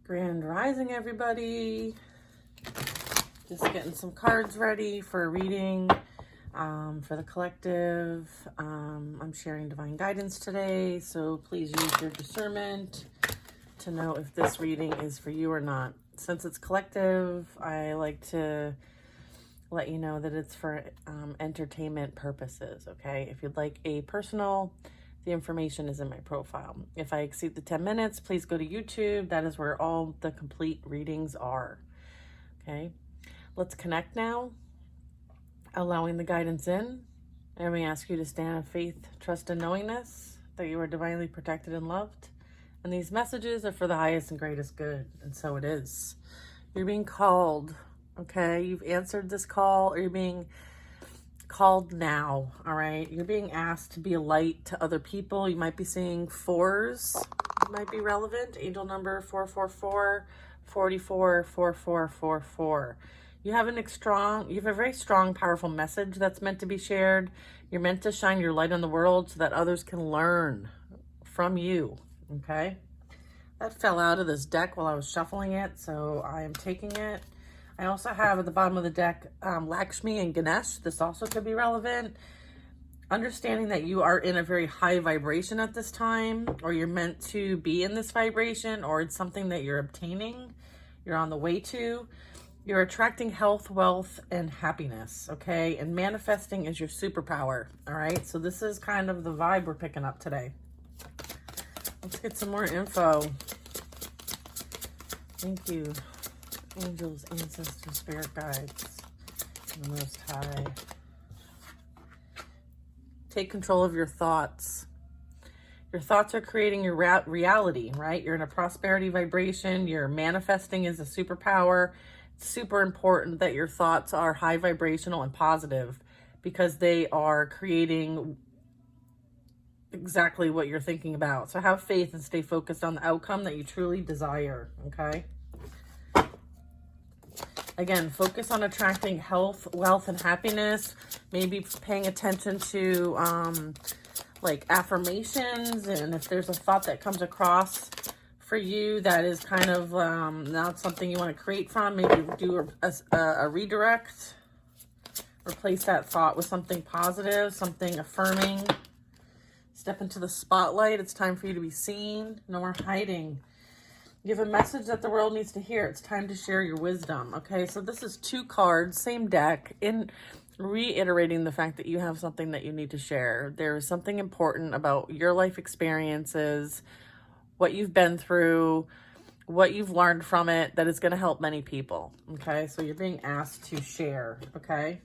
Grand Rising, everybody. Just getting some cards ready for a reading for the collective. I'm sharing divine guidance today, so please use your discernment to know if this reading is for you or not. Since it's collective, I like to let you know that it's for entertainment purposes, okay? If you'd like a personal, the information is in my profile. If I exceed the 10 minutes, please go to YouTube. That is where all the complete readings are, okay? Let's connect now, allowing the guidance in. And we ask you to stand in faith, trust, and knowingness that you are divinely protected and loved. And these messages are for the highest and greatest good, and so it is. You're being called, okay? You've answered this call, or you're being called now, all right? You're being asked to be a light to other people. You might be seeing fours, might be relevant. Angel number 444, 44, 4444. You have a very strong, powerful message that's meant to be shared. You're meant to shine your light on the world so that others can learn from you, okay? That fell out of this deck while I was shuffling it, so I am taking it. I also have at the bottom of the deck, Lakshmi and Ganesh. This also could be relevant. Understanding that you are in a very high vibration at this time, or you're meant to be in this vibration, or it's something that you're obtaining, you're on the way to. You're attracting health, wealth, and happiness, okay? And manifesting is your superpower, all right? So this is kind of the vibe we're picking up today. Let's get some more info. Thank you. Angels, ancestors, spirit guides, and the Most High. Take control of your thoughts. Your thoughts are creating your reality, right? You're in a prosperity vibration. You're manifesting is a superpower. It's super important that your thoughts are high vibrational and positive because they are creating exactly what you're thinking about. So have faith and stay focused on the outcome that you truly desire, okay? Again, focus on attracting health, wealth, and happiness. Maybe paying attention to like affirmations, and if there's a thought that comes across for you that is kind of not something you want to create from, maybe do a redirect. Replace that thought with something positive, something affirming. Step into the spotlight. It's time for you to be seen. No more hiding. You have a message that the world needs to hear. It's time to share your wisdom. Okay, so this is 2 cards, same deck, in reiterating the fact that you have something that you need to share. There is something important about your life experiences, what you've been through, what you've learned from it that is going to help many people. Okay, so you're being asked to share. Okay,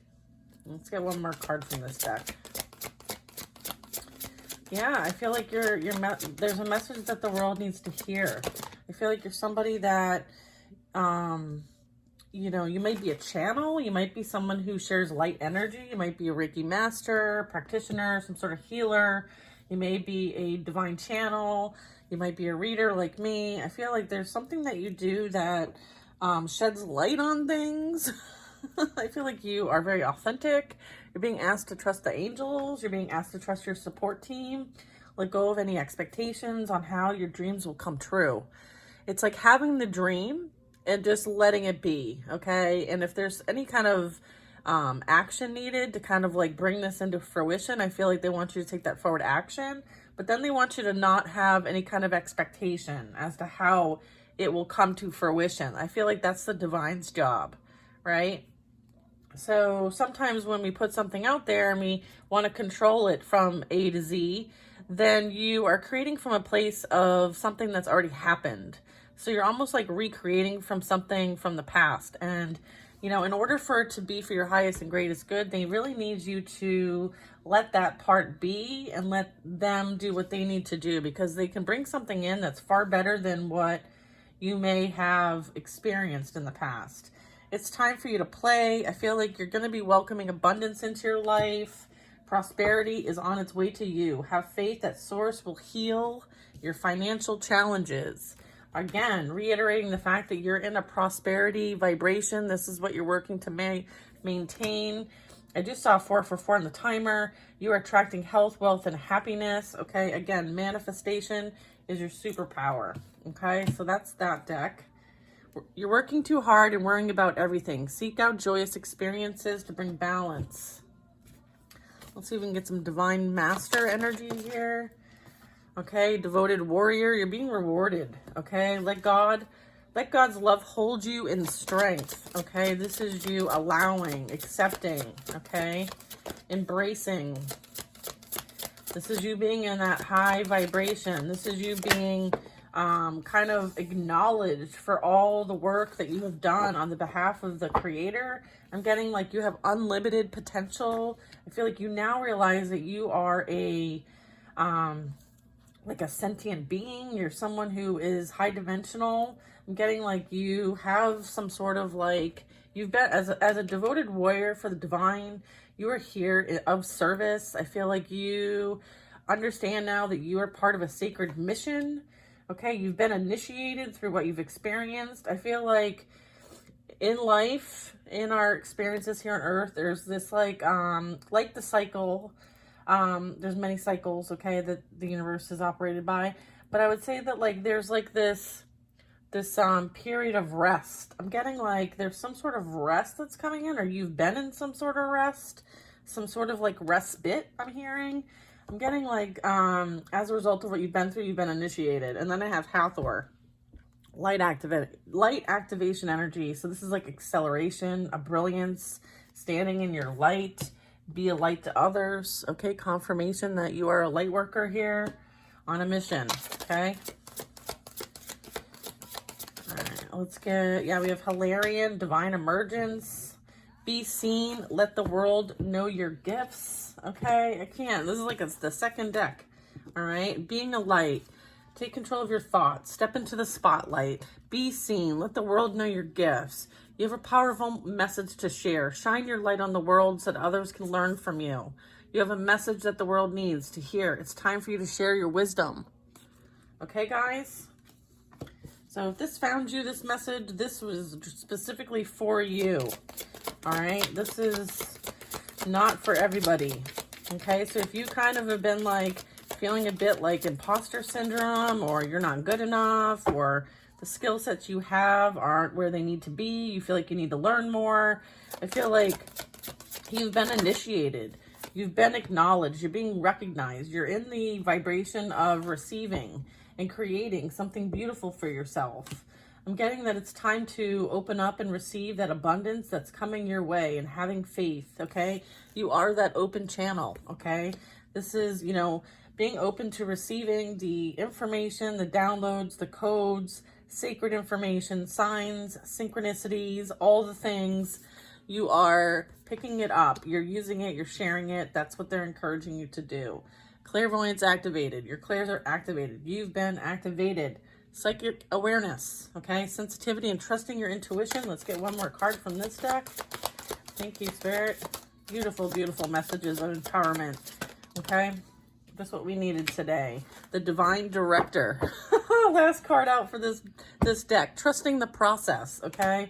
let's get one more card from this deck. Yeah, I feel like there's a message that the world needs to hear. I feel like you're somebody that, you know, you might be a channel. You might be someone who shares light energy. You might be a Reiki master, practitioner, some sort of healer. You may be a divine channel. You might be a reader like me. I feel like there's something that you do that sheds light on things. I feel like you are very authentic. You're being asked to trust the angels. You're being asked to trust your support team. Let go of any expectations on how your dreams will come true. It's like having the dream and just letting it be, okay? And if there's any kind of action needed to kind of like bring this into fruition, I feel like they want you to take that forward action, but then they want you to not have any kind of expectation as to how it will come to fruition. I feel like that's the divine's job, right? So sometimes when we put something out there and we want to control it from A to Z, then you are creating from a place of something that's already happened. So you're almost like recreating from something from the past. And, you know, in order for it to be for your highest and greatest good, they really need you to let that part be and let them do what they need to do, because they can bring something in that's far better than what you may have experienced in the past. It's time for you to play. I feel like you're going to be welcoming abundance into your life. Prosperity is on its way to you. Have faith that Source will heal your financial challenges. Again, reiterating the fact that you're in a prosperity vibration. This is what you're working to maintain. I just saw 444 on the timer. You are attracting health, wealth, and happiness. Okay, again, manifestation is your superpower. Okay, so that's that deck. You're working too hard and worrying about everything. Seek out joyous experiences to bring balance. Let's see if we can get some divine master energy here. Okay, devoted warrior, you're being rewarded. Okay, let God's love hold you in strength. Okay, this is you allowing, accepting, okay, embracing. This is you being in that high vibration. This is you being kind of acknowledged for all the work that you have done on the behalf of the creator. I'm getting like you have unlimited potential. I feel like you now realize that you are a like a sentient being. You're someone who is high dimensional. I'm getting like you have some sort of like, you've been as a devoted warrior for the divine. You are here of service. I feel like you understand now that you are part of a sacred mission. Okay, you've been initiated through what you've experienced. I feel like in life, in our experiences here on Earth, there's this like the cycle. There's many cycles, okay, that the universe is operated by. But I would say that like there's like this period of rest. I'm getting like there's some sort of rest that's coming in, or you've been in some sort of rest, some sort of like respite, I'm hearing. I'm getting like, as a result of what you've been through, you've been initiated. And then I have Hathor, light activation energy. So this is like acceleration, a brilliance, standing in your light, be a light to others. Okay, confirmation that you are a light worker here on a mission. Okay. All right, let's get, yeah, we have Hilarion, divine emergence, be seen, let the world know your gifts. Okay, I can't. This is like the second deck. All right, being a light. Take control of your thoughts. Step into the spotlight. Be seen. Let the world know your gifts. You have a powerful message to share. Shine your light on the world so that others can learn from you. You have a message that the world needs to hear. It's time for you to share your wisdom. Okay, guys? So if this found you, this message, this was specifically for you. All right? This is not for everybody. Okay, so if you kind of have been like feeling a bit like imposter syndrome, or you're not good enough, or the skill sets you have aren't where they need to be, you feel like you need to learn more, I feel like you've been initiated, you've been acknowledged, you're being recognized, you're in the vibration of receiving and creating something beautiful for yourself. I'm getting that it's time to open up and receive that abundance that's coming your way and having faith, okay? You are that open channel, okay? This is, you know, being open to receiving the information, the downloads, the codes, sacred information, signs, synchronicities, all the things. You are picking it up. You're using it. You're sharing it. That's what they're encouraging you to do. Clairvoyance activated. Your clairs are activated. You've been activated. Psychic awareness, okay? Sensitivity and trusting your intuition. Let's get one more card from this deck. Thank you, Spirit. Beautiful, beautiful messages of empowerment, okay? That's what we needed today. The Divine Director. Last card out for this deck. Trusting the process, okay?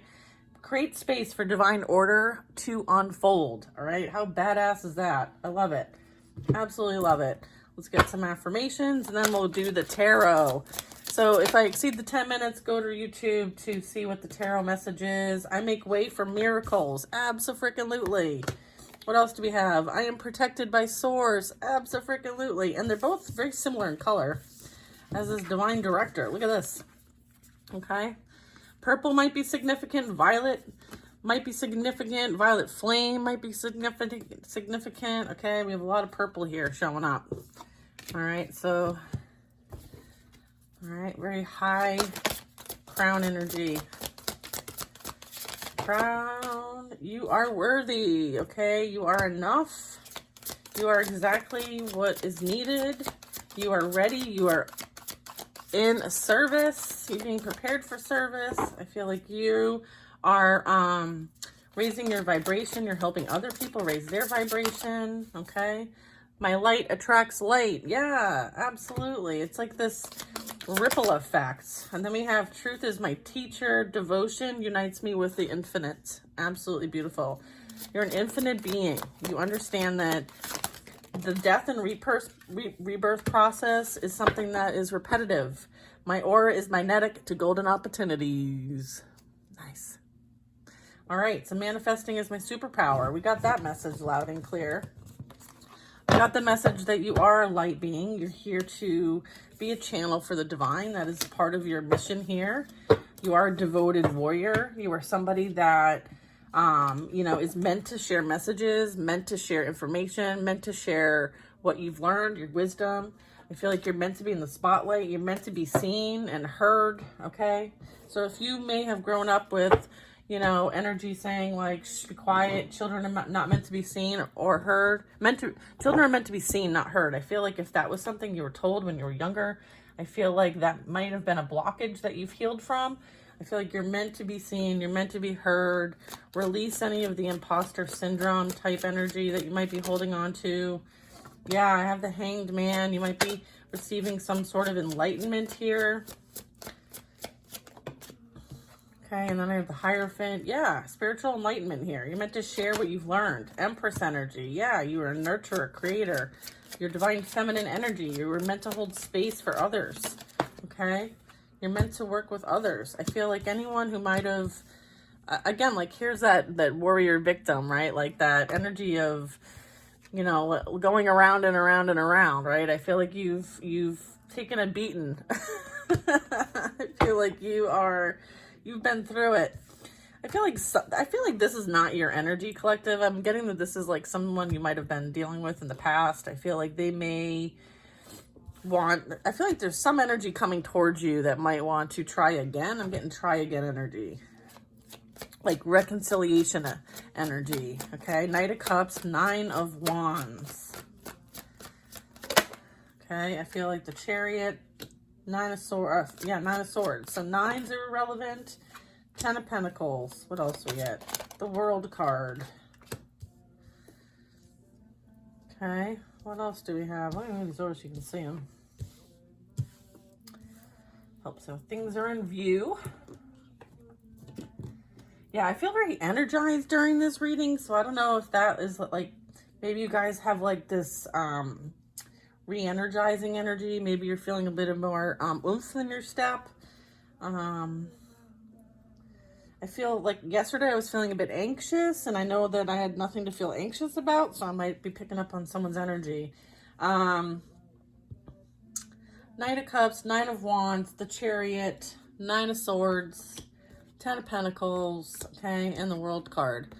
Create space for divine order to unfold, all right? How badass is that? I love it. Absolutely love it. Let's get some affirmations, and then we'll do the tarot. So if I exceed the 10 minutes, go to YouTube to see what the tarot message is. I make way for miracles. Abso-freaking-lutely. What else do we have? I am protected by Source. Abso-freaking-lutely. And they're both very similar in color as this Divine Director. Look at this. Okay. Purple might be significant. Violet might be significant. Violet Flame might be significant. Okay. We have a lot of purple here showing up. All right. So... all right, very high crown energy. Crown, you are worthy, okay? You are enough. You are exactly what is needed. You are ready. You are in service. You're being prepared for service. I feel like you are raising your vibration. You're helping other people raise their vibration, okay? My light attracts light. Yeah, absolutely. It's like this ripple effect. And then we have truth is my teacher. Devotion unites me with the infinite. Absolutely beautiful. You're an infinite being. You understand that the death and rebirth process is something that is repetitive. My aura is magnetic to golden opportunities. Nice. All right, so manifesting is my superpower. We got that message loud and clear. We got the message that you are a light being. You're here to be a channel for the divine. That is part of your mission here. You are a devoted warrior. You are somebody that, you know, is meant to share messages, meant to share information, meant to share what you've learned, your wisdom. I feel like you're meant to be in the spotlight. You're meant to be seen and heard, okay? So if you may have grown up with, you know, energy saying like, shh, be quiet, children are not meant to be seen or heard. Children are meant to be seen, not heard. I feel like if that was something you were told when you were younger, I feel like that might have been a blockage that you've healed from. I feel like you're meant to be seen, you're meant to be heard. Release any of the imposter syndrome type energy that you might be holding on to. Yeah, I have the Hanged Man. You might be receiving some sort of enlightenment here. Okay, and then I have the Hierophant. Yeah, spiritual enlightenment here. You're meant to share what you've learned. Empress energy. Yeah, you are a nurturer, creator. Your divine feminine energy. You were meant to hold space for others. Okay? You're meant to work with others. I feel like anyone who might have, again, like here's that warrior victim, right? Like that energy of, you know, going around and around and around, right? I feel like you've taken a beating. I feel like you've been through it. I feel like this is not your energy, collective. I'm getting that this is like someone you might have been dealing with in the past. I feel like they may I feel like there's some energy coming towards you that might want to try again. I'm getting try again energy. Like reconciliation energy. Okay, Knight of Cups, Nine of Wands. Okay, I feel like the Chariot, Nine of Swords. Yeah, Nine of Swords. So nines are irrelevant. Ten of Pentacles. What else we get? The World card. Okay, what else do we have? Let me move these over so you can see them. Hope so. Things are in view. Yeah, I feel very energized during this reading, so I don't know if that is like, maybe you guys have like this re-energizing energy. Maybe you're feeling a bit of more oomph in your step. I feel like yesterday I was feeling a bit anxious, and I know that I had nothing to feel anxious about, so I might be picking up on someone's energy. Knight of Cups, Nine of Wands, the Chariot, Nine of Swords, Ten of Pentacles, okay, and the World card.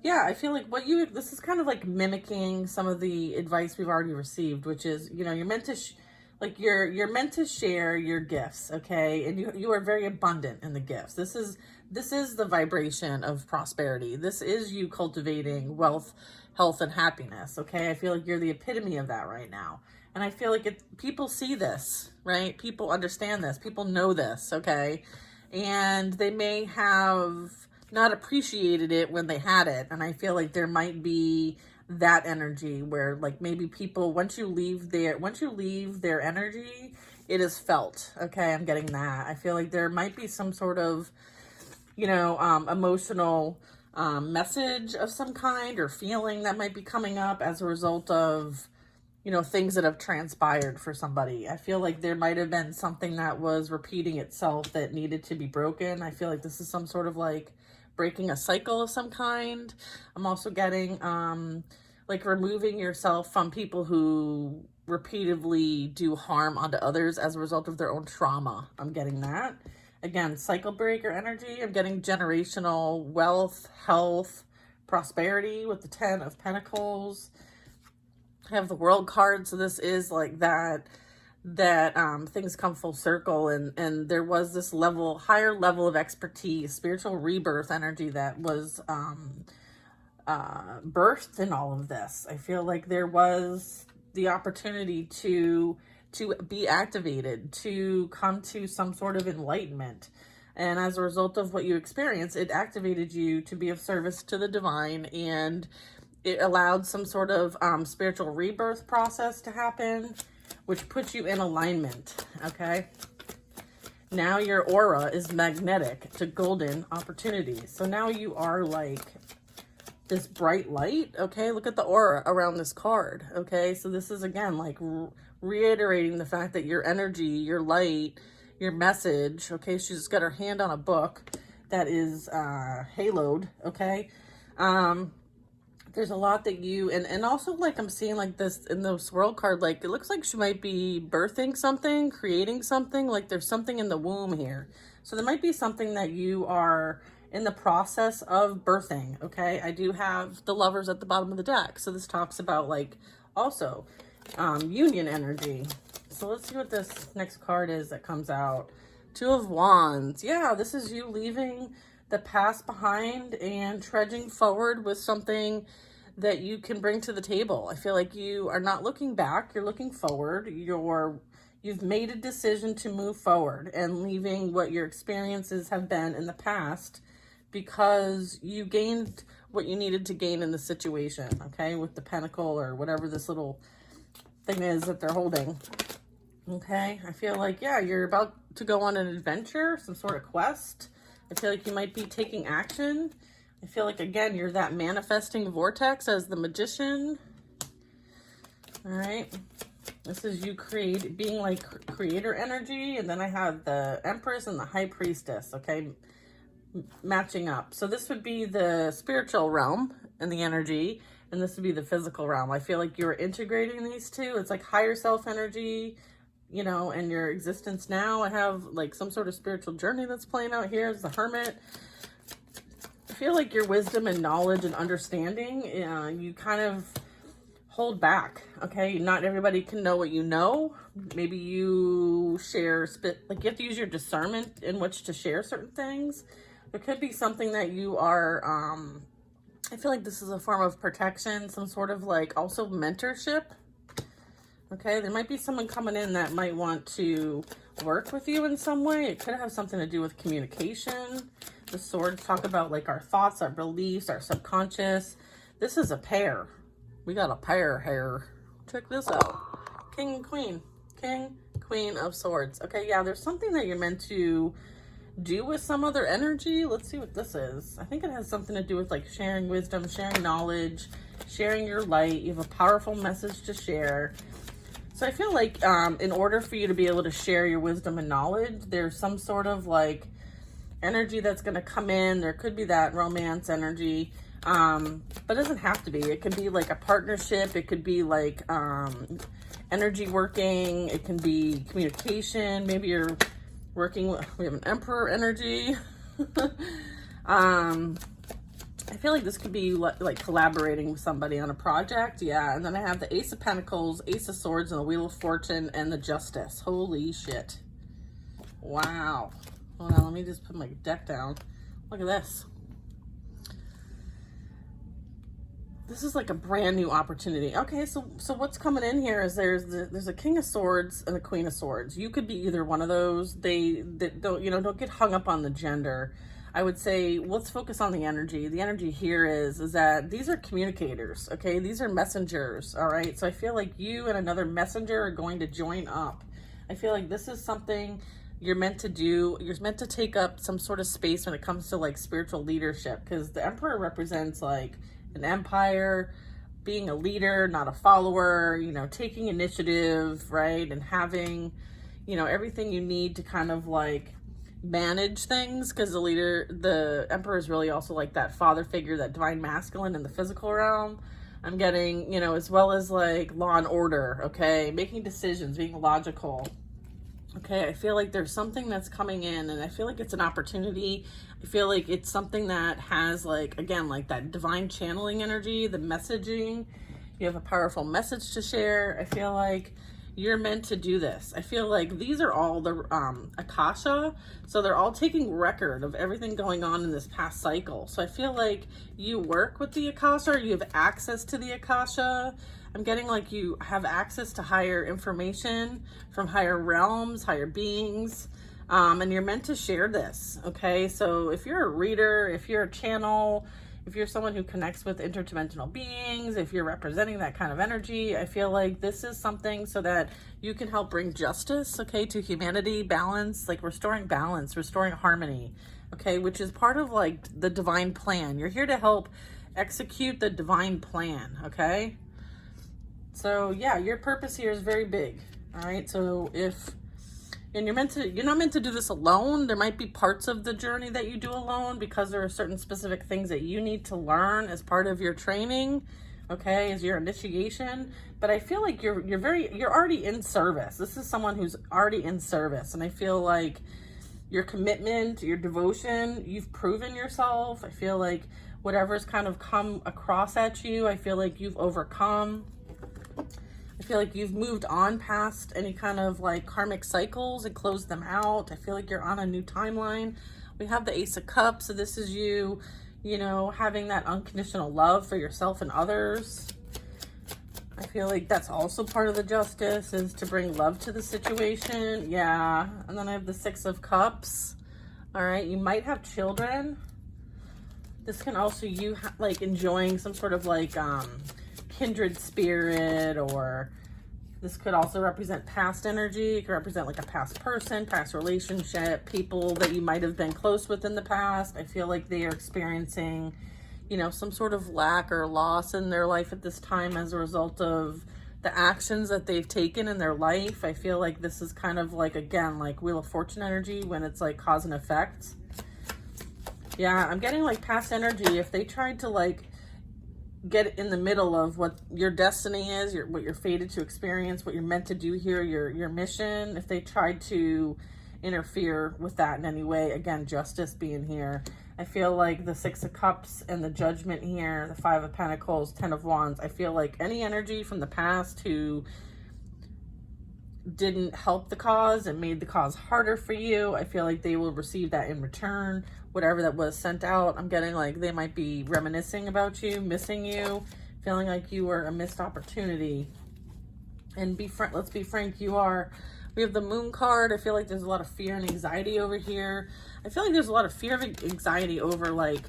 Yeah, I feel like this is kind of like mimicking some of the advice we've already received, which is, you know, you're meant to, you're meant to share your gifts, okay, and you are very abundant in the gifts. This is the vibration of prosperity. This is you cultivating wealth, health, and happiness, okay? I feel like you're the epitome of that right now. And I feel like people see this, right? People understand this. People know this, okay? And they may have not appreciated it when they had it. And I feel like there might be that energy where like maybe people, once you leave their energy, it is felt, okay? I'm getting that. I feel like there might be some sort of, you know, emotional message of some kind or feeling that might be coming up as a result of, you know, things that have transpired for somebody. I feel like there might have been something that was repeating itself that needed to be broken. I feel like this is some sort of like breaking a cycle of some kind. I'm also getting like removing yourself from people who repeatedly do harm onto others as a result of their own trauma. I'm getting that. Again, cycle breaker energy. I'm getting generational wealth, health, prosperity with the Ten of Pentacles. I have the World card, so this is like that things come full circle, and there was this higher level of expertise, spiritual rebirth energy that was birthed in all of this. I feel like there was the opportunity to be activated, to come to some sort of enlightenment. And as a result of what you experienced, it activated you to be of service to the divine, and it allowed some sort of spiritual rebirth process to happen, which puts you in alignment, okay? Now your aura is magnetic to golden opportunities. So now you are like this bright light, okay? Look at the aura around this card, okay? So this is, again, like reiterating the fact that your energy, your light, your message. Okay, she's got her hand on a book that is haloed. Okay, there's a lot that you, and also like I'm seeing like this in the swirl card, like it looks like she might be birthing something, creating something, like there's something in the womb here. So there might be something that you are in the process of birthing. Okay, I do have the Lovers at the bottom of the deck, so this talks about like also union energy. So let's see what this next card is that comes out. Two of Wands. Yeah, this is you leaving the past behind and trudging forward with something that you can bring to the table. I feel like you are not looking back, you're looking forward. You've made a decision to move forward and leaving what your experiences have been in the past because you gained what you needed to gain in the situation, okay? With the pentacle or whatever this little thing is that they're holding. Okay, I feel like, yeah, you're about to go on an adventure, some sort of quest. I feel like you might be taking action. I feel like, again, you're that manifesting vortex as the Magician. All right. This is you being like creator energy. And then I have the Empress and the High Priestess, okay, matching up. So this would be the spiritual realm and the energy. And this would be the physical realm. I feel like you're integrating these two. It's like higher self energy, you know, and your existence now. I have like some sort of spiritual journey that's playing out here as the Hermit. I feel like your wisdom and knowledge and understanding, you kind of hold back, okay? Not everybody can know what you know. Maybe you share, like you have to use your discernment in which to share certain things. There could be something that you are, I feel like this is a form of protection, some sort of like also mentorship. Okay, there might be someone coming in that might want to work with you in some way. It could have something to do with communication. The swords talk about like our thoughts, our beliefs, our subconscious. This is a pair. We got a pair here. Check this out. King and Queen. King, Queen of Swords. Okay, yeah, there's something that you're meant to do with some other energy. Let's see what this is. I think it has something to do with like sharing wisdom, sharing knowledge, sharing your light. You have a powerful message to share. So I feel like in order for you to be able to share your wisdom and knowledge, there's some sort of like energy that's going to come in. There could be that romance energy, but it doesn't have to be. It could be like a partnership. It could be like energy working. It can be communication. Maybe you're working with, we have an Emperor energy. I feel like this could be like collaborating with somebody on a project. Yeah, and then I have the Ace of Pentacles, Ace of Swords, and the Wheel of Fortune, and the Justice. Holy shit. Wow. Hold on, let me just put my deck down. Look at this. This is like a brand new opportunity. Okay, so what's coming in here is there's a King of Swords and a Queen of Swords. You could be either one of those. They don't get hung up on the gender. I would say let's focus on the energy. The energy here is that these are communicators, okay? These are messengers, all right? So I feel like you and another messenger are going to join up. I feel like this is something you're meant to do. You're meant to take up some sort of space when it comes to like spiritual leadership, because the Emperor represents like an empire, being a leader, not a follower, you know, taking initiative, right? And having, you know, everything you need to kind of like manage things, because the Emperor is really also like that father figure, that divine masculine in the physical realm. I'm getting, you know, as well as like law and order, okay? Making decisions, being logical. Okay, I feel like there's something that's coming in, and I feel like it's an opportunity. I feel like it's something that has like, again, like that divine channeling energy, the messaging. You have a powerful message to share. I feel like you're meant to do this. I feel like these are all the Akasha. So they're all taking record of everything going on in this past cycle. So I feel like you work with the Akasha, or you have access to the Akasha. I'm getting like you have access to higher information from higher realms, higher beings, and you're meant to share this, okay? So if you're a reader, if you're a channel, if you're someone who connects with interdimensional beings, if you're representing that kind of energy, I feel like this is something so that you can help bring justice, okay, to humanity, balance, like restoring balance, restoring harmony, okay, which is part of like the divine plan. You're here to help execute the divine plan, okay? So yeah, your purpose here is very big, all right? So if And you're not meant to do this alone. There might be parts of the journey that you do alone because there are certain specific things that you need to learn as part of your training, okay, as your initiation. But I feel like you're already in service. This is someone who's already in service. And I feel like your commitment, your devotion, you've proven yourself. I feel like whatever's kind of come across at you, I feel like you've overcome. I feel like you've moved on past any kind of like karmic cycles and closed them out. I feel like you're on a new timeline. We have the Ace of Cups. So this is you, you know, having that unconditional love for yourself and others. I feel like that's also part of the Justice, is to bring love to the situation. Yeah. And then I have the Six of Cups. All right. You might have children. This can also you like enjoying some sort of like, kindred spirit, or this could also represent past energy. It could represent like a past person, past relationship, people that you might have been close with in the past. I feel like they are experiencing, you know, some sort of lack or loss in their life at this time as a result of the actions that they've taken in their life. I feel like this is kind of like, again, like Wheel of Fortune energy when it's like cause and effect. Yeah, I'm getting like past energy. If they tried to like get in the middle of what your destiny is, what you're fated to experience, what you're meant to do here, your mission, if they tried to interfere with that in any way, again, Justice being here, I feel like the Six of Cups and the Judgment here, the Five of Pentacles, Ten of Wands, I feel like any energy from the past who didn't help the cause and made the cause harder for you, I feel like they will receive that in return. Whatever that was sent out, I'm getting like they might be reminiscing about you, missing you, feeling like you were a missed opportunity. And let's be frank, you are. We have the Moon card. I feel like there's a lot of fear and anxiety over here. I feel like there's a lot of fear and anxiety over like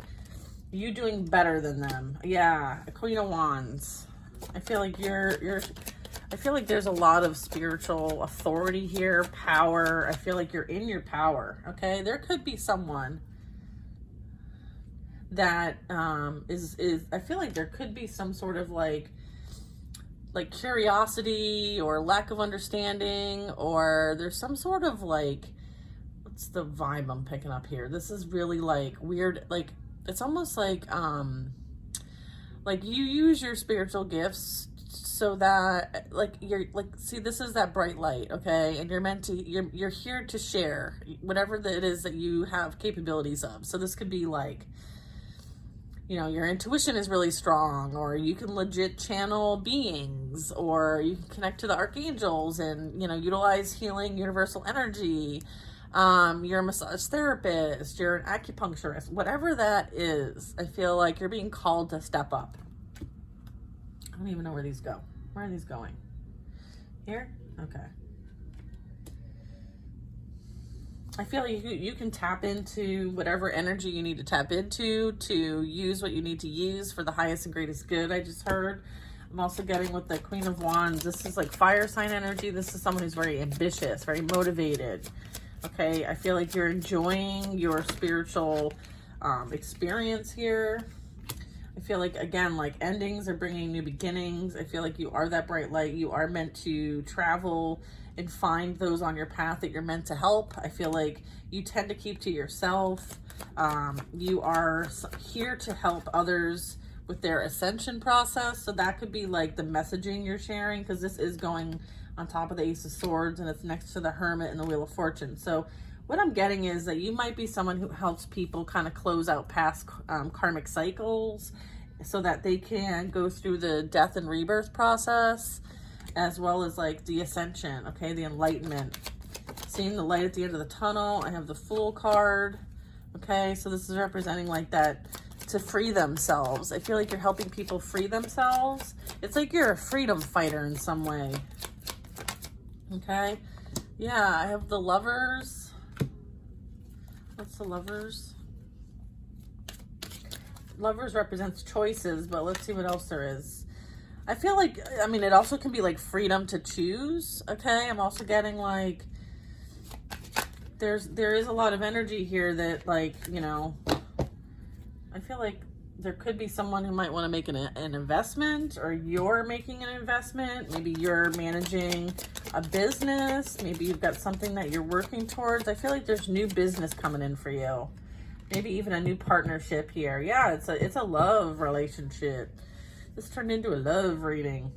you doing better than them. Yeah, Queen of Wands. I feel like I feel like there's a lot of spiritual authority here, power. I feel like you're in your power, okay? There could be someone that I feel like there could be some sort of like curiosity or lack of understanding, or there's some sort of like, what's the vibe I'm picking up here? This is really like weird, like it's almost like you use your spiritual gifts so that like you're like, see, this is that bright light, okay? And you're meant to, you're here to share whatever it is that you have capabilities of. So this could be like, you know, your intuition is really strong, or you can legit channel beings, or you can connect to the archangels and, you know, utilize healing universal energy. You're a massage therapist, you're an acupuncturist, whatever that is. I feel like you're being called to step up. I don't even know where these go. Where are these going? Here? Okay. I feel like you can tap into whatever energy you need to tap into to use what you need to use for the highest and greatest good. I just heard. I'm also getting with the Queen of Wands. This is like fire sign energy. This is someone who's very ambitious, very motivated. Okay, I feel like you're enjoying your spiritual experience here. I feel like, again, like endings are bringing new beginnings. I feel like you are that bright light. You are meant to travel and find those on your path that you're meant to help. I feel like you tend to keep to yourself. You are here to help others with their ascension process. So that could be like the messaging you're sharing, because this is going on top of the Ace of Swords and it's next to the Hermit and the Wheel of Fortune. So what I'm getting is that you might be someone who helps people kind of close out past karmic cycles so that they can go through the death and rebirth process, as well as like the ascension, okay, the enlightenment. Seeing the light at the end of the tunnel. I have the Fool card, okay, so this is representing like that, to free themselves. I feel like you're helping people free themselves. It's like you're a freedom fighter in some way, okay? Yeah, I have the Lovers. What's the Lovers? Lovers represents choices, but let's see what else there is. I feel like, I mean, it also can be like freedom to choose, okay? I'm also getting like, there is a lot of energy here that like, you know, I feel like there could be someone who might want to make an investment, or you're making an investment. Maybe you're managing a business. Maybe you've got something that you're working towards. I feel like there's new business coming in for you. Maybe even a new partnership here. Yeah, it's a love relationship. This turned into a love reading.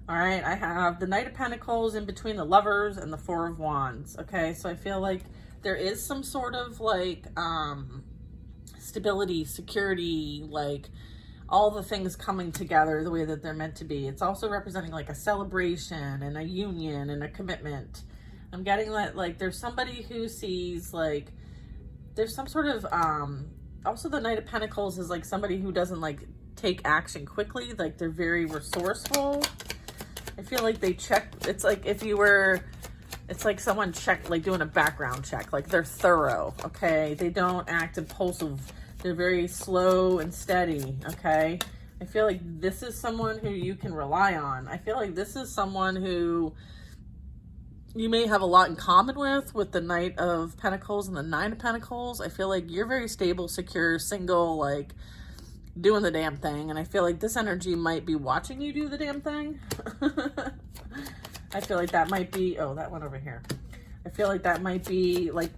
All right, I have the Knight of Pentacles in between the Lovers and the Four of Wands. Okay, so I feel like there is some sort of like stability, security, like all the things coming together the way that they're meant to be. It's also representing like a celebration and a union and a commitment. I'm getting that like there's somebody who sees like there's some sort of also the Knight of Pentacles is like somebody who doesn't like take action quickly. Like they're very resourceful. I feel like they check. It's like if you were, it's like someone checked, like doing a background check. Like they're thorough, okay? They don't act impulsive. They're very slow and steady, okay? I feel like this is someone who you can rely on. I feel like this is someone who you may have a lot in common with the Knight of Pentacles and the Nine of Pentacles. I feel like you're very stable, secure, single, like doing the damn thing, and I feel like this energy might be watching you do the damn thing. I feel like that might be, oh, that went over here. I feel like that might be like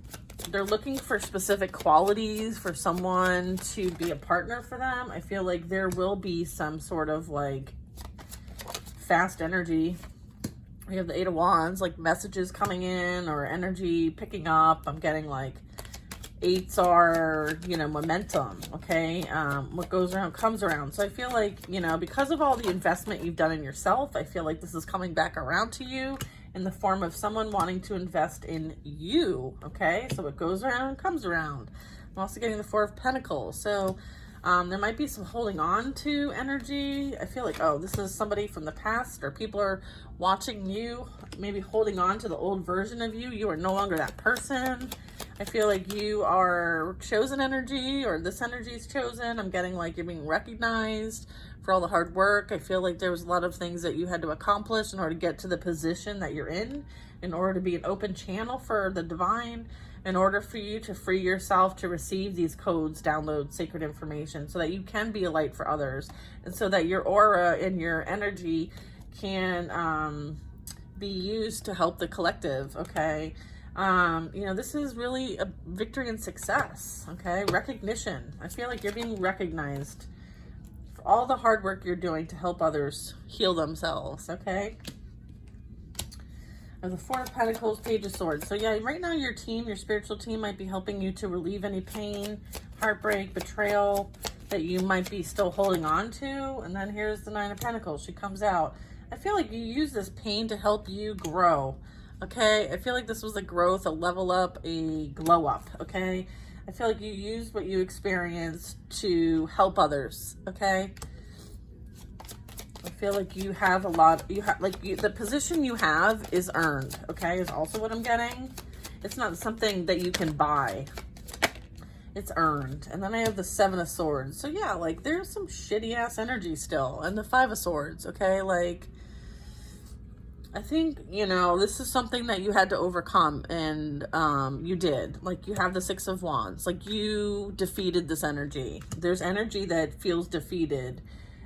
they're looking for specific qualities for someone to be a partner for them. I feel like there will be some sort of like fast energy. We have the Eight of Wands, like messages coming in or energy picking up. I'm getting like eights are, you know, momentum, okay? What goes around comes around. So I feel like, you know, because of all the investment you've done in yourself, I feel like this is coming back around to you in the form of someone wanting to invest in you, okay? So what goes around comes around. I'm also getting the Four of Pentacles. So there might be some holding on to energy. I feel like, oh, this is somebody from the past, or people are watching you, maybe holding on to the old version of you. You are no longer that person. I feel like you are chosen energy, or this energy is chosen. I'm getting like you're being recognized for all the hard work. I feel like there was a lot of things that you had to accomplish in order to get to the position that you're in order to be an open channel for the divine, in order for you to free yourself to receive these codes, download sacred information, so that you can be a light for others, and so that your aura and your energy can be used to help the collective, okay? You know, this is really a victory and success, okay? Recognition. I feel like you're being recognized for all the hard work you're doing to help others heal themselves, okay? And the Four of Pentacles, Page of Swords. So yeah, right now your team, your spiritual team might be helping you to relieve any pain, heartbreak, betrayal that you might be still holding on to. And then here's the Nine of Pentacles. She comes out. I feel like you use this pain to help you grow. Okay, I feel like this was a growth, a level up, a glow up, okay? I feel like you used what you experienced to help others, okay? I feel like you have a lot, the position you have is earned, okay? Is also what I'm getting. It's not something that you can buy. It's earned. And then I have the Seven of Swords. So yeah, like there's some shitty ass energy still. And the Five of Swords, okay? Like, I think, you know, this is something that you had to overcome, and you did. Like, you have the Six of Wands. Like, you defeated this energy. There's energy that feels defeated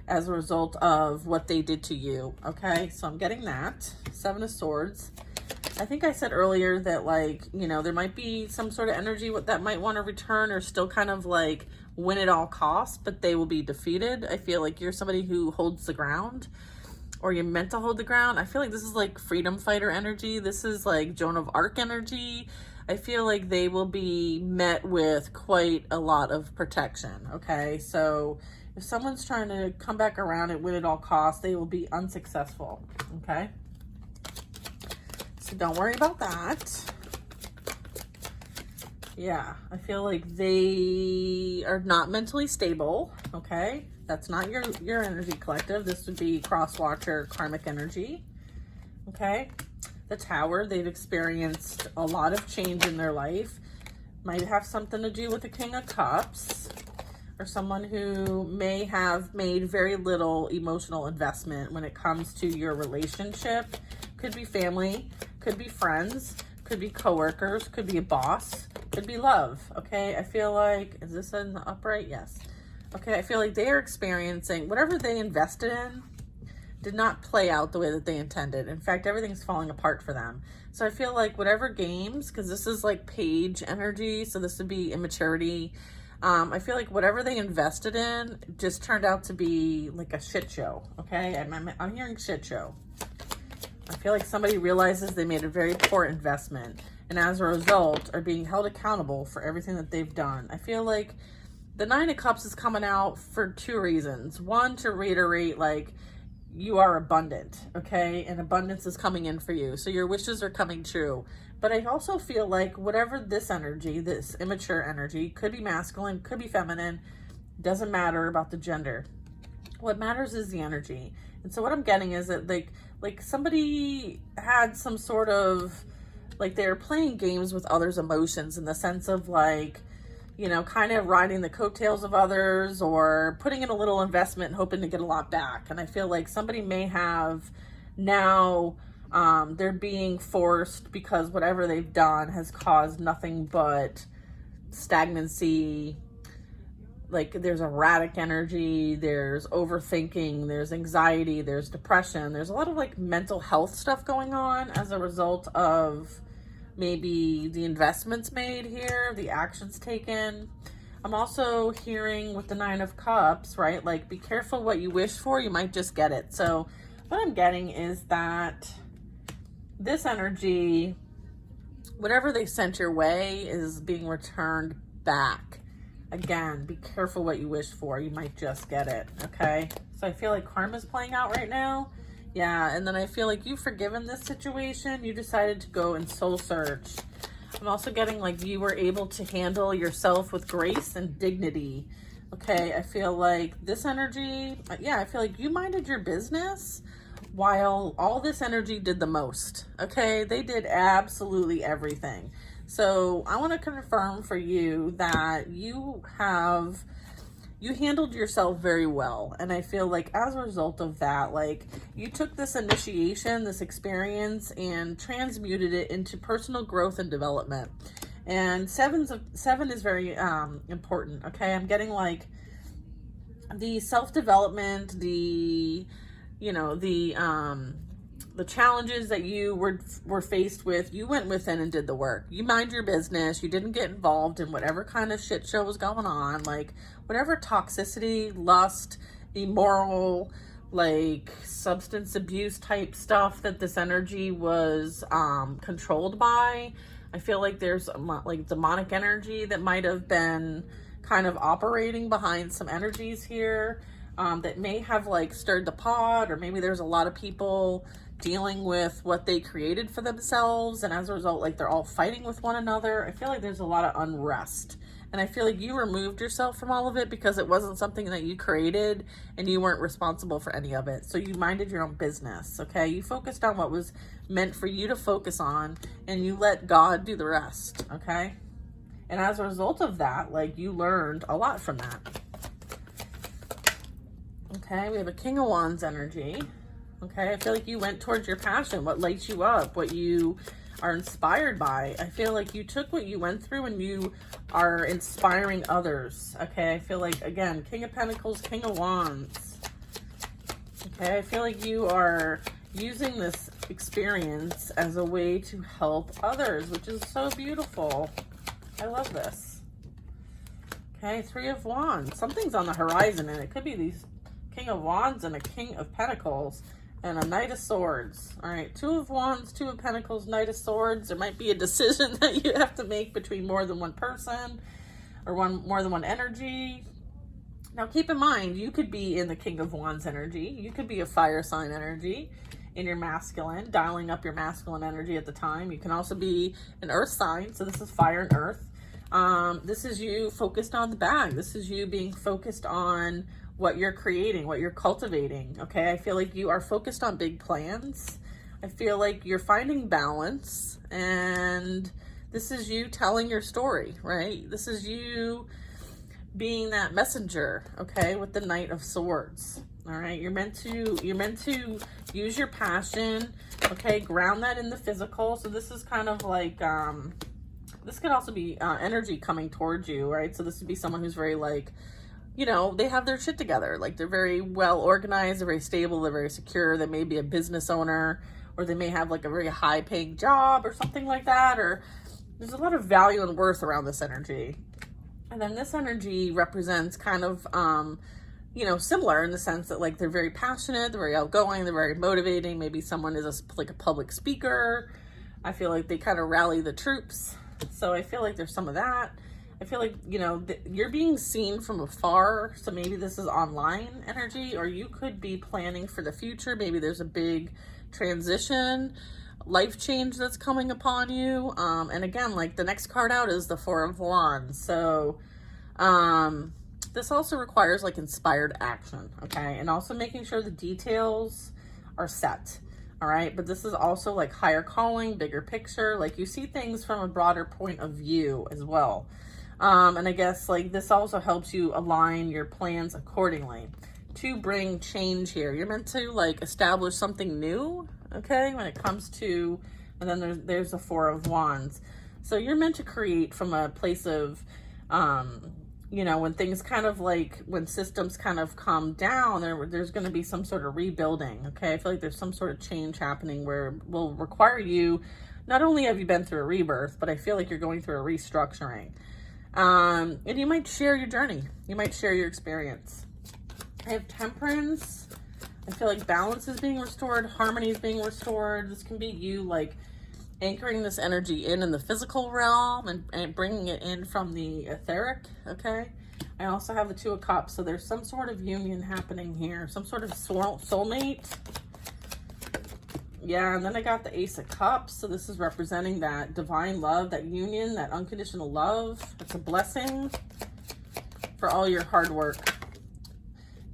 as a result of what they did to you, okay? So I'm getting that. Seven of Swords. I think I said earlier that, like, you know, there might be some sort of energy that might want to return, or still kind of, like, win at all costs, but they will be defeated. I feel like you're somebody who holds the ground, or you're meant to hold the ground. I feel like this is like freedom fighter energy. This is like Joan of Arc energy. I feel like they will be met with quite a lot of protection, okay? So if someone's trying to come back around and win at all costs, they will be unsuccessful, okay? So don't worry about that. Yeah, I feel like they are not mentally stable, okay? That's not your energy collective. This would be cross-watcher karmic energy, okay? The Tower, they've experienced a lot of change in their life. Might have something to do with the King of Cups, or someone who may have made very little emotional investment when it comes to your relationship. Could be family, could be friends, could be coworkers, could be a boss, could be love, okay? I feel like, is this in the upright? Yes. Okay, I feel like they are experiencing whatever they invested in did not play out the way that they intended. In fact, everything's falling apart for them. So I feel like whatever games, because this is like page energy, so this would be immaturity. I feel like whatever they invested in just turned out to be like a shit show. Okay, I'm hearing shit show. I feel like somebody realizes they made a very poor investment, and as a result are being held accountable for everything that they've done. I feel like the Nine of Cups is coming out for two reasons. One, to reiterate, like, you are abundant, okay? And abundance is coming in for you. So your wishes are coming true. But I also feel like whatever this energy, this immature energy, could be masculine, could be feminine, doesn't matter about the gender. What matters is the energy. And so what I'm getting is that like somebody had some sort of, like, they're playing games with others' emotions in the sense of like, you know, kind of riding the coattails of others or putting in a little investment and hoping to get a lot back. And I feel like somebody may have now, they're being forced because whatever they've done has caused nothing but stagnancy. Like, there's erratic energy, there's overthinking, there's anxiety, there's depression. There's a lot of like mental health stuff going on as a result of maybe the investments made here, the actions taken. I'm also hearing with the Nine of Cups, right? Like, be careful what you wish for, you might just get it. So what I'm getting is that this energy, whatever they sent your way, is being returned back. Again, be careful what you wish for, you might just get it, okay? So I feel like karma's playing out right now. Yeah, and then I feel like you've forgiven this situation. You decided to go and soul search. I'm also getting like you were able to handle yourself with grace and dignity. Okay, I feel like this energy, yeah, I feel like you minded your business while all this energy did the most. Okay, they did absolutely everything. So I want to confirm for you that you handled yourself very well. And I feel like as a result of that, like, you took this initiation, this experience, and transmuted it into personal growth and development. And seven is very important. Okay, I'm getting like the self-development, the, you know, the challenges that you were faced with, you went within and did the work. You mind your business. You didn't get involved in whatever kind of shit show was going on. Like, whatever toxicity, lust, immoral, like substance abuse type stuff that this energy was controlled by. I feel like there's like demonic energy that might have been kind of operating behind some energies here that may have like stirred the pot, or maybe there's a lot of people dealing with what they created for themselves, and as a result, like, they're all fighting with one another. I feel like there's a lot of unrest, and I feel like you removed yourself from all of it because it wasn't something that you created and you weren't responsible for any of it. So you minded your own business, okay? You focused on what was meant for you to focus on, and you let God do the rest, okay? And as a result of that, like, you learned a lot from that. Okay, we have a King of Wands energy. Okay, I feel like you went towards your passion, what lights you up, what you are inspired by. I feel like you took what you went through and you are inspiring others. Okay, I feel like, again, King of Pentacles, King of Wands. Okay, I feel like you are using this experience as a way to help others, which is so beautiful. I love this. Okay, Three of Wands. Something's on the horizon, and it could be these King of Wands and a King of Pentacles and a Knight of Swords. All right, Two of Wands, Two of Pentacles, Knight of Swords. There might be a decision that you have to make between more than one person or more than one energy. Now, keep in mind, you could be in the King of Wands energy. You could be a fire sign energy in your masculine, dialing up your masculine energy at the time. You can also be an earth sign, so this is fire and earth. This is you focused on the bag. This is you being focused on what you're creating, what you're cultivating, okay? I feel like you are focused on big plans. I feel like you're finding balance, and this is you telling your story, right? This is you being that messenger, okay, with the Knight of Swords. All right, you're meant to use your passion, okay, ground that in the physical. So this is kind of like this could also be energy coming towards you, right? So this would be someone who's very like you know, they have their shit together. Like they're very well organized, they're very stable, they're very secure. They may be a business owner, or they may have like a very high paying job or something like that, or there's a lot of value and worth around this energy. And then this energy represents kind of, you know, similar in the sense that like they're very passionate, they're very outgoing, they're very motivating. Maybe someone is like a public speaker. I feel like they kind of rally the troops. So I feel like there's some of that. I feel like, you know, you're being seen from afar. So maybe this is online energy, or you could be planning for the future. Maybe there's a big transition, life change that's coming upon you. And again, like the next card out is the Four of Wands. So this also requires like inspired action, okay? And also making sure the details are set, all right? But this is also like higher calling, bigger picture. Like you see things from a broader point of view as well. And I guess like this also helps you align your plans accordingly to bring change here. You're meant to like establish something new, okay, when it comes to, and then there's the Four of Wands. So you're meant to create from a place of, you know, when things kind of like, when systems kind of calm down, there's going to be some sort of rebuilding, okay? I feel like there's some sort of change happening where it will require you, not only have you been through a rebirth, but I feel like you're going through a restructuring. And you might share your journey. You might share your experience. I have Temperance. I feel like balance is being restored. Harmony is being restored. This can be you like anchoring this energy in the physical realm and bringing it in from the etheric, okay? I also have the Two of Cups. So there's some sort of union happening here. Some sort of soulmate. Yeah, and then I got the Ace of Cups. So this is representing that divine love, that union, that unconditional love. It's a blessing for all your hard work.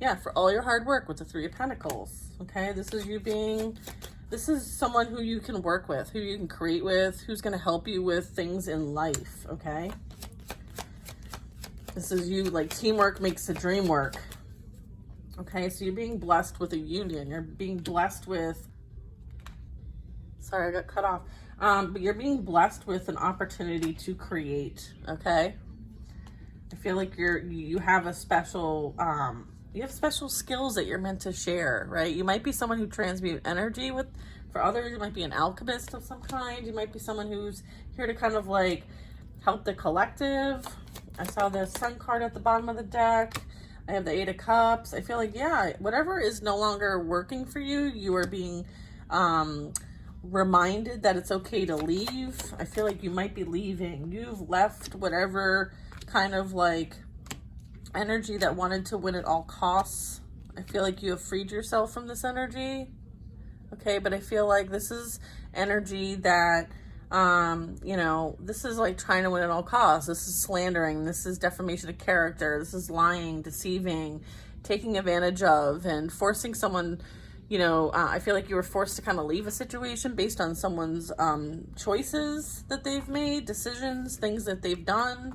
Yeah, for all your hard work with the Three of Pentacles. Okay, this is you being, this is someone who you can work with, who you can create with, who's going to help you with things in life, okay? This is you, like teamwork makes the dream work. Okay, so you're being blessed with a union. You're being blessed with, sorry, I got cut off. But you're being blessed with an opportunity to create, okay? I feel like you have a special, you have special skills that you're meant to share, right? You might be someone who transmute energy for others. You might be an alchemist of some kind. You might be someone who's here to kind of like help the collective. I saw the Sun card at the bottom of the deck. I have the Eight of Cups. I feel like, yeah, whatever is no longer working for you, you are being reminded that it's okay to leave. I feel like you might be leaving. You've left whatever kind of like energy that wanted to win at all costs. I feel like you have freed yourself from this energy. Okay, but I feel like this is energy that, you know, this is like trying to win at all costs. This is slandering. This is defamation of character. This is lying, deceiving, taking advantage of, and forcing someone, you know, I feel like you were forced to kind of leave a situation based on someone's choices that they've made, decisions, things that they've done.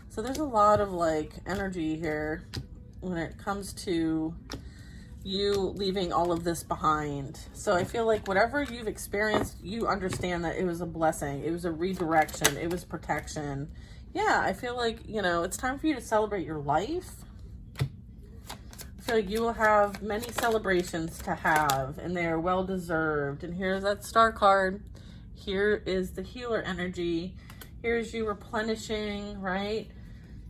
So there's a lot of like energy here when it comes to you leaving all of this behind. So I feel like whatever you've experienced, you understand that it was a blessing. It was a redirection. It was protection. Yeah, I feel like, you know, it's time for you to celebrate your life. I feel like you will have many celebrations to have, and they are well deserved. And here's that Star card. Here is the healer energy. Here's you replenishing, right?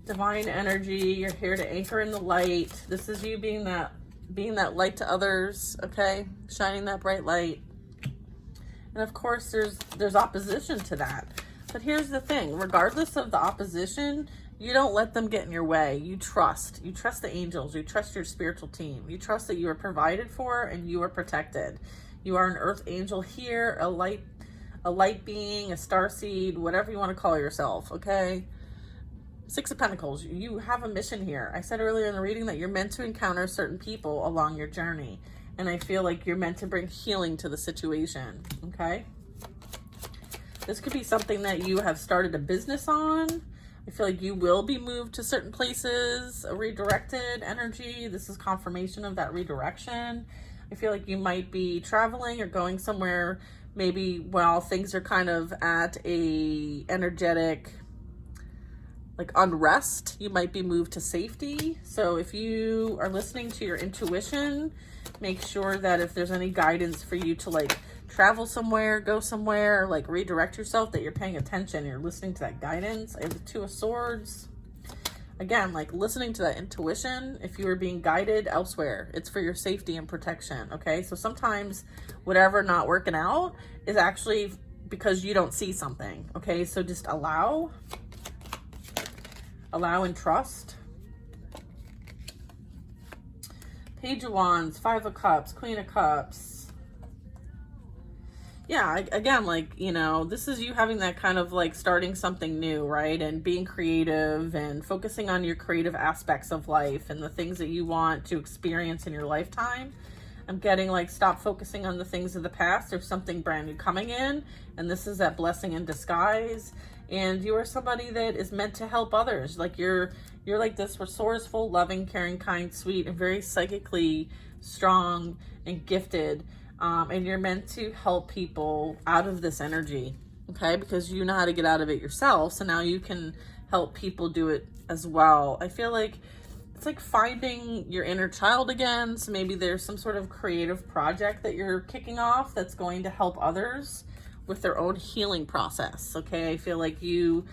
Divine energy. You're here to anchor in the light. This is you being that light to others, okay? Shining that bright light. And of course, there's opposition to that. But here's the thing. Regardless of the opposition, you don't let them get in your way. You trust. You trust the angels. You trust your spiritual team. You trust that you are provided for and you are protected. You are an earth angel here, a light being, a starseed, whatever you want to call yourself, okay? Six of Pentacles, you have a mission here. I said earlier in the reading that you're meant to encounter certain people along your journey. And I feel like you're meant to bring healing to the situation, okay? This could be something that you have started a business on. I feel like you will be moved to certain places, a redirected energy. This is confirmation of that redirection. I feel like you might be traveling or going somewhere maybe while things are kind of at a energetic like unrest. You might be moved to safety. So if you are listening to your intuition, make sure that if there's any guidance for you to like travel somewhere, go somewhere, or like redirect yourself, that you're paying attention, you're listening to that guidance. I have the Two of Swords. Again, like listening to that intuition. If you are being guided elsewhere, it's for your safety and protection. Okay. So sometimes whatever not working out is actually because you don't see something. Okay. So just allow and trust. Page of Wands, Five of Cups, Queen of Cups. Yeah, again, like, you know, this is you having that kind of like starting something new, right? And being creative and focusing on your creative aspects of life and the things that you want to experience in your lifetime. I'm getting like, stop focusing on the things of the past. There's something brand new coming in, and this is that blessing in disguise. And you are somebody that is meant to help others. Like you're like this resourceful, loving, caring, kind, sweet, and very psychically strong and gifted. And you're meant to help people out of this energy, okay? Because you know how to get out of it yourself. So now you can help people do it as well. I feel like it's like finding your inner child again. So maybe there's some sort of creative project that you're kicking off that's going to help others with their own healing process, okay? I feel like you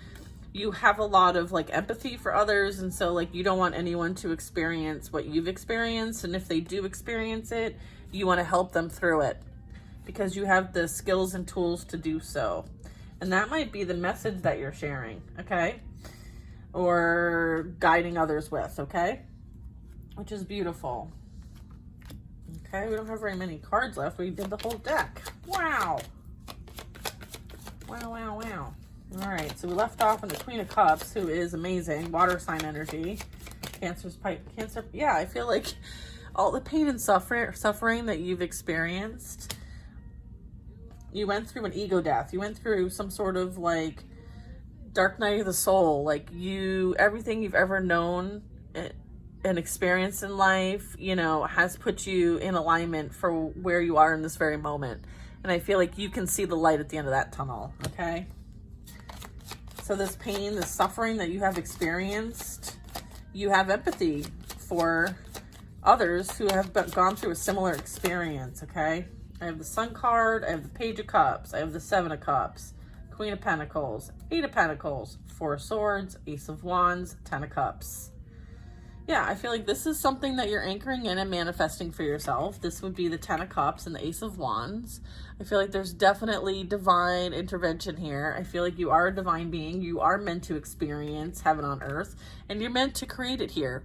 have a lot of like empathy for others, and so like you don't want anyone to experience what you've experienced, and if they do experience it, you want to help them through it because you have the skills and tools to do so. And that might be the message that you're sharing, okay? Or guiding others with, okay? Which is beautiful. Okay, we don't have very many cards left. We did the whole deck. Wow. Wow, wow, wow. All right, so we left off on the Queen of Cups, who is amazing. Water sign energy. Cancer. Yeah, I feel like all the pain and suffering that you've experienced, you went through an ego death. You went through some sort of like dark night of the soul. Like everything you've ever known and experienced in life, you know, has put you in alignment for where you are in this very moment. And I feel like you can see the light at the end of that tunnel, okay? So this pain, this suffering that you have experienced, you have empathy for others who have gone through a similar experience, okay? I have the Sun card, I have the Page of Cups, I have the Seven of Cups, Queen of Pentacles, Eight of Pentacles, Four of Swords, Ace of Wands, Ten of Cups. Yeah, I feel like this is something that you're anchoring in and manifesting for yourself. This would be the Ten of Cups and the Ace of Wands. I feel like there's definitely divine intervention here. I feel like you are a divine being. You are meant to experience heaven on earth, and you're meant to create it here.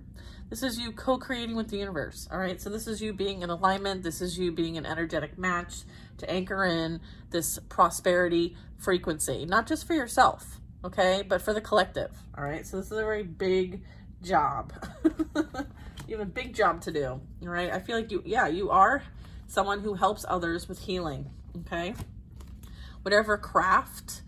This is you co-creating with the universe, all right? So this is you being in alignment. This is you being an energetic match to anchor in this prosperity frequency, not just for yourself, okay, but for the collective, all right? So this is a very big job. You have a big job to do, all right? I feel like you are someone who helps others with healing, okay? Whatever craft,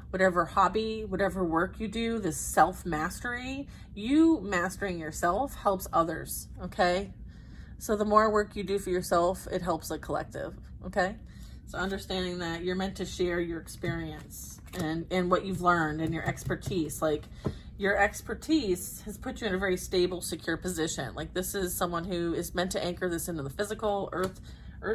whatever hobby, whatever work you do, this self-mastery, you mastering yourself helps others, okay? So the more work you do for yourself, it helps the collective, okay? So understanding that you're meant to share your experience and what you've learned and your expertise. Like your expertise has put you in a very stable, secure position. Like this is someone who is meant to anchor this into the physical earth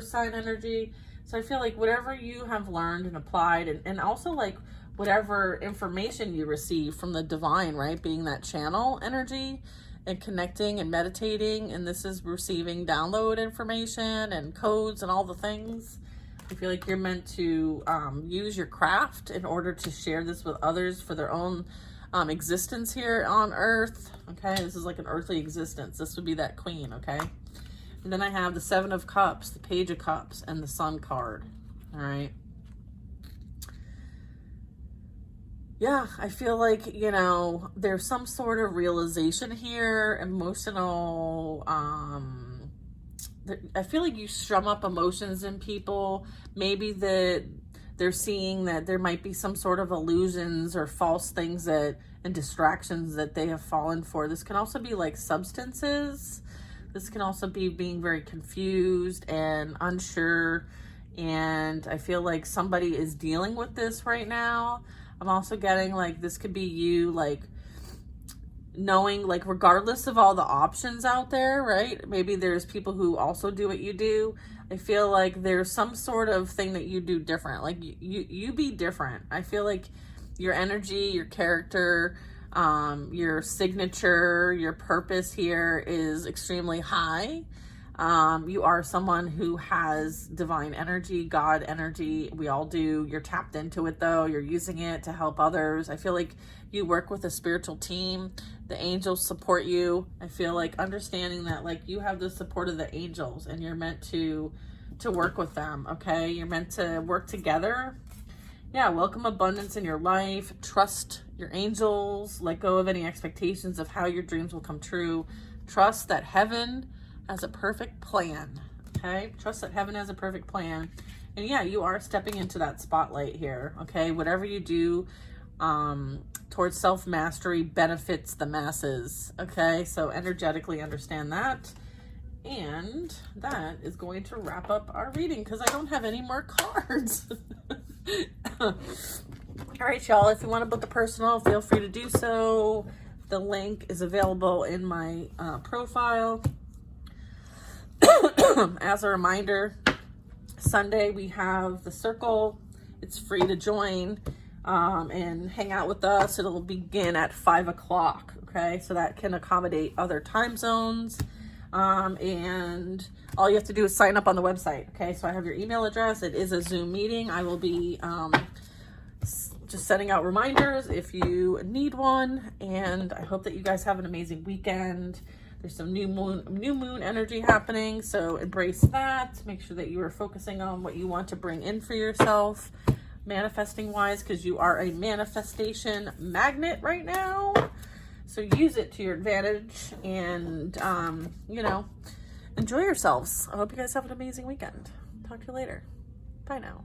sign energy. So I feel like whatever you have learned and applied, and also like whatever information you receive from the divine, right? Being that channel energy and connecting and meditating, and this is receiving download information and codes and all the things. I feel like you're meant to use your craft in order to share this with others for their own existence here on earth, okay? This is like an earthly existence. This would be that queen, okay? And then I have the Seven of Cups, the Page of Cups, and the Sun card, all right? Yeah, I feel like, you know, there's some sort of realization here, emotional, I feel like you strum up emotions in people. Maybe that they're seeing that there might be some sort of illusions or false things and distractions that they have fallen for. This can also be like substances. This can also be being very confused and unsure. And I feel like somebody is dealing with this right now. I'm also getting like this could be you like knowing, like, regardless of all the options out there, right? Maybe there's people who also do what you do. I feel like there's some sort of thing that you do different. Like, you be different. I feel like your energy, your character, your signature, your purpose here is extremely high. You are someone who has divine energy, God energy. We all do. You're tapped into it though. You're using it to help others. I feel like you work with a spiritual team. The angels support you. I feel like understanding that, like, you have the support of the angels and you're meant to work with them. Okay. You're meant to work together. Yeah. Welcome abundance in your life. Trust your angels. Let go of any expectations of how your dreams will come true. Trust that heaven has a perfect plan. Okay. Trust that heaven has a perfect plan. And yeah, you are stepping into that spotlight here. Okay. Whatever you do, towards self-mastery benefits the masses. Okay. So energetically understand that. And that is going to wrap up our reading because I don't have any more cards. All right, y'all. If you want to book a personal, feel free to do so. The link is available in my profile. As a reminder, Sunday we have the circle. It's free to join and hang out with us. It'll begin at 5 o'clock. Okay, so that can accommodate other time zones. And all you have to do is sign up on the website. Okay, so I have your email address. It is a Zoom meeting. I will be just sending out reminders if you need one. And I hope that you guys have an amazing weekend. There's some new moon energy happening, so embrace that. Make sure that you are focusing on what you want to bring in for yourself, manifesting wise, because you are a manifestation magnet right now. So use it to your advantage and, enjoy yourselves. I hope you guys have an amazing weekend. Talk to you later. Bye now.